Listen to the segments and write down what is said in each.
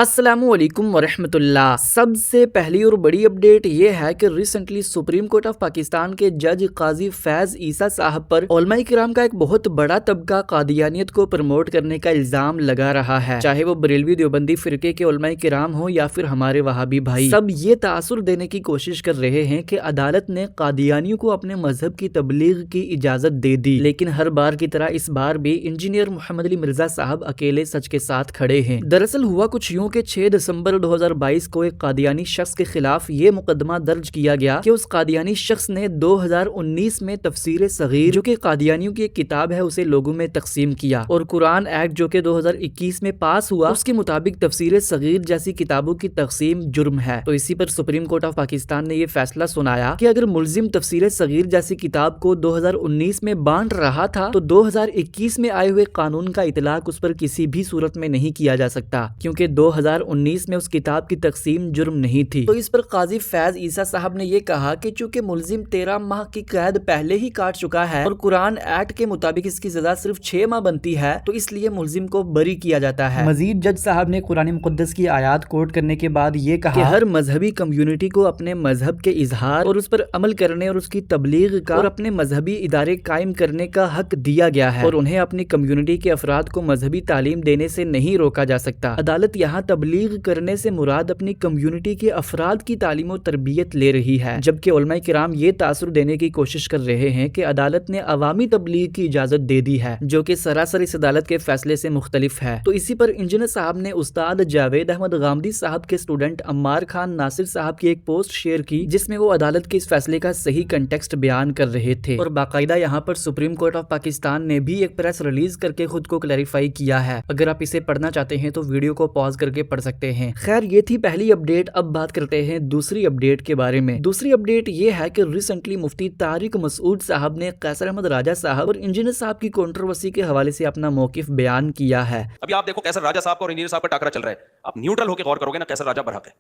अस्सलामुअलैकुम वरहमतुल्लाह। सबसे पहली और बड़ी अपडेट ये है कि recently supreme court of Pakistan के जज काजी फैज ईसा साहब पर उलमाए किराम का एक बहुत बड़ा तबका कादियानियत को प्रमोट करने का इल्जाम लगा रहा है। चाहे वो बरेलवी देवबंदी फिरके के उलमाए किराम हो या फिर हमारे वहाबी भाई, सब ये तासुर देने की कोशिश कर रहे हैं कि अदालत ने कादियानियों को अपने मजहब की तबलीग की इजाजत दे दी। लेकिन हर बार की तरह इस बार भी इंजीनियर मोहम्मद अली मिर्जा साहब अकेले सच के साथ खड़े हैं। दरअसल हुआ कुछ यूं कि 6 दिसंबर 2022 को एक कादियानी शख्स के खिलाफ ये मुकदमा दर्ज किया गया कि उस कादियानी शख्स ने 2019 में तफसीर सगीर, जो कि कादियानियों की एक किताब है, उसे लोगों में तकसीम किया। और कुरान एक्ट जो कि 2021 में पास हुआ, उसके मुताबिक तफसीर सगीर जैसी किताबों की तकसीम जुर्म है। तो इसी पर सुप्रीम कोर्ट ऑफ पाकिस्तान ने ये फैसला सुनाया कि अगर मुलजिम तफसीर सगीर जैसी किताब को 2019 में बांट रहा था तो 2021 में आए हुए कानून का इतलाक उस पर किसी भी सूरत में नहीं किया जा सकता, क्योंकि 2019 में उस किताब की तकसीम जुर्म नहीं थी। तो इस पर काजी फैज ईसा साहब ने ये कहा कि चूंकि मुलजिम 13 माह की कैद पहले ही काट चुका है और कुरान एक्ट के मुताबिक इसकी सजा सिर्फ 6 माह बनती है, तो इसलिए मुलजिम को बरी किया जाता है। मजीद जज साहब ने कुरान मुक़द्दस की आयात कोट करने के बाद ये कहा कि हर मजहबी कम्युनिटी को अपने मजहब के इजहार और उस पर अमल करने और उसकी तबलीग का और अपने मजहबी इदारे कायम करने का हक दिया गया है और उन्हें अपनी कम्युनिटी के अफराद को मजहबी तालीम देने से नहीं रोका जा सकता। अदालत यहाँ तबलीग करने से मुराद अपनी कम्युनिटी के अफराद की तालीम और तरबियत ले रही है, जबकि उलमाए किराम ये तासुर देने की कोशिश कर रहे हैं कि अदालत ने अवामी तबलीग की इजाजत दे दी है, जो कि सरासर इस अदालत के फैसले से मुख्तलिफ है। तो इसी पर इंजीनियर साहब ने उस्ताद जावेद अहमद गामदी साहब के स्टूडेंट अम्मार खान नासिर साहब की एक पोस्ट शेयर की, जिसमें वो अदालत के इस फैसले का सही कंटेक्स्ट बयान कर रहे थे। और बाकायदा यहाँ पर सुप्रीम कोर्ट ऑफ पाकिस्तान ने भी एक प्रेस रिलीज करके खुद को क्लैरिफाई किया है। अगर आप इसे पढ़ना चाहते हैं तो वीडियो को पॉज करके पढ़ सकते हैं। खैर, ये थी पहली अपडेट। अब बात करते हैं दूसरी अपडेट के बारे में। दूसरी अपडेट ये है कि रिसेंटली मुफ्ती तारिक मसूद साहब ने कैसर अहमद राजा साहब और इंजीनियर साहब की कंट्रोवर्सी के हवाले से अपना मौकिफ बयान किया है। अभी आप देखो कैसर राजा साहब का और इंजीनियर साहब का टाकरा चल रहा है। आप न्यूट्रल होकर गौर करोगे ना, कैसर राजा बरहक है।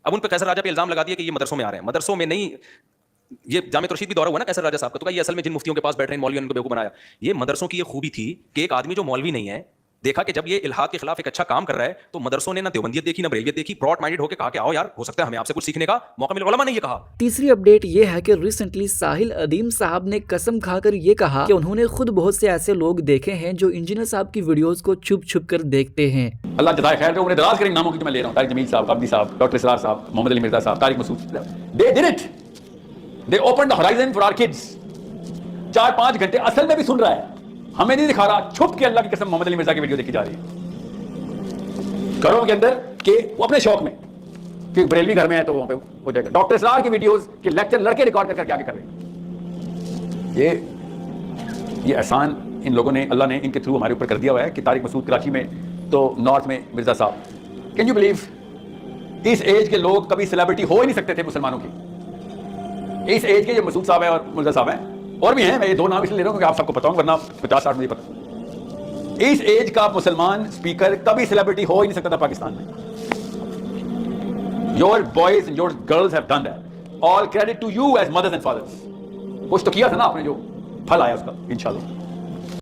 अब उन पर कैसर राजा पे इल्जाम लगा दिया कि ये मदरसों में आ रहे हैं, मदरसों में नहीं। ये जामे रशीद भी दौरा हुआ ना कैसर राजा साहब का, तो ये असल में जिन मुफ्तियों के पास बैठ रहे हैं मौलवी उनको बेवकूफ बनाया। ये मदरसों की ये खूबी थी कि एक आदमी जो मौलवी नहीं है, देखा कि जब ये इल्हाद के खिलाफ एक अच्छा काम कर रहा है तो मदरसों ने ना देवबंदियत देखी ना बरेलियत देखी, ब्रॉड माइंडेड होकर कहा कि आओ यार, हो सकता है हमें आपसे कुछ सीखने का मौका मिले। उलमा ने ये कहा। तीसरी अपडेट ये है कि रिसेंटली साहिल अदीम साहब ने कसम खाकर ये कहा कि उन्होंने खुद बहुत से ऐसे लोग देखे हैं जो इंजीनियर साहब की वीडियोस को छुप छुप कर देखते हैं। अल्लाह जज़ाए खैर दे, उन्हें दराज करें नामों की जो मैं ले रहा हूं, तारिक जमील साहब, काबदी साहब, डॉक्टर इसरार साहब, मोहम्मद अली मिर्जा साहब, Tariq Masood, they did it, they opened the horizon for our kids. 4-5 घंटे असल में भी सुन रहा है, हमें नहीं दिखा रहा, छुप के अल्लाह की कसम मोहम्मद अली मिर्जा की वीडियो देखी जा रही है घरों के अंदर के वो अपने शौक में कि बरेलवी घर में है तो वहां पे हो जाएगा। डॉक्टर इसरार की वीडियोस के लेक्चर लड़के रिकॉर्ड करके आगे कर रहे हैं। ये एहसान इन लोगों ने, अल्लाह ने इनके थ्रू हमारे ऊपर कर दिया हुआ है कि तारिक मसूद कराची में, तो नॉर्थ में मिर्जा साहब, कैन यू बिलीव, इस एज के लोग कभी सेलिब्रिटी हो ही नहीं सकते थे मुसलमानों की। इस एज के जो मसूद साहब है और मिर्जा साहब हैं, और भी हैं, मैं ये 2 नाम इसलिए ले रहा हूँ क्योंकि आप सबको पता होगा, वरना 50-60 मुझे पता। इस एज का मुसलमान स्पीकर कभी सेलिब्रिटी हो ही नहीं सकता था पाकिस्तान में। Your boys and your girls have done that. All credit to you as mothers and fathers. कुछ तो किया था ना आपने, जो फल आया उसका इंशाल्लाह।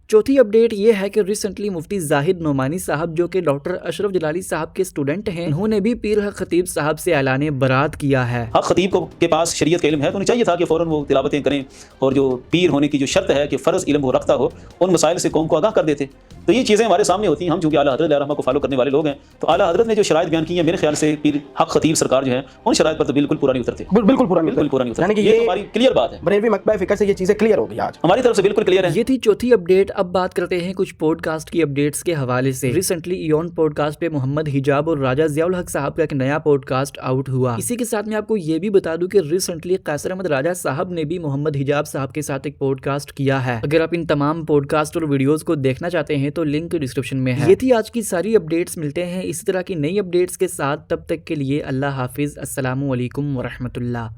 चौथी अपडेट ये है कि रिसेंटली मुफ्ती जाहिद नोमानी साहब, जो कि डॉक्टर अशरफ जलाली साहब के स्टूडेंट हैं, उन्होंने भी पीर हक खतीब साहब से ऐलान बरात किया है। हक खतीब के पास शरीयत का इल्म है तो उन्हें चाहिए था कि फ़ौरन वो तिलावतें करें और जो पीर होने की जो शर्त है कि फ़र्ज़ इल्म वो रखता हो, उन मसाइल से कौम को आगाह कर देते। तो ये चीज़ें हमारे सामने होती हैं। हम चूँकि आला हज़रत रहमा को फॉलो करने वाले लोग हैं, तो आला हज़रत ने जो शराइत बयान की है, मेरे ख्याल से पीर हक खतीब सरकार जो है उन शराइत पर तो बिल्कुल पूरा नहीं उतरते, बिल्कुल पूरा नहीं उतरते। यानी कि ये हमारी क्लियर बात है, बरेलवी मकबा फ़िक्र से ये चीज़ें क्लियर हो गई आज हमारी तरफ से, बिल्कुल क्लियर है। ये थी चौथी अपडेट। अब बात करते हैं कुछ पॉडकास्ट की अपडेट्स के हवाले से। रिसेंटली इयोन पॉडकास्ट पे मोहम्मद हिजाब और राजा ज़ियाउल हक साहब का एक नया पॉडकास्ट आउट हुआ। इसी के साथ मैं आपको ये भी बता दूं कि रिसेंटली कैसर अहमद राजा साहब ने भी मोहम्मद हिजाब साहब के साथ एक पॉडकास्ट किया है। अगर आप इन तमाम पॉडकास्ट और वीडियोस को देखना चाहते हैं तो लिंक डिस्क्रिप्शन में है। ये थी आज की सारी अपडेट्स। मिलते हैं इस तरह की नई अपडेट्स के साथ, तब तक के लिए अल्लाह हाफिज। अस्सलामु अलैकुम वरहमतुल्लाह।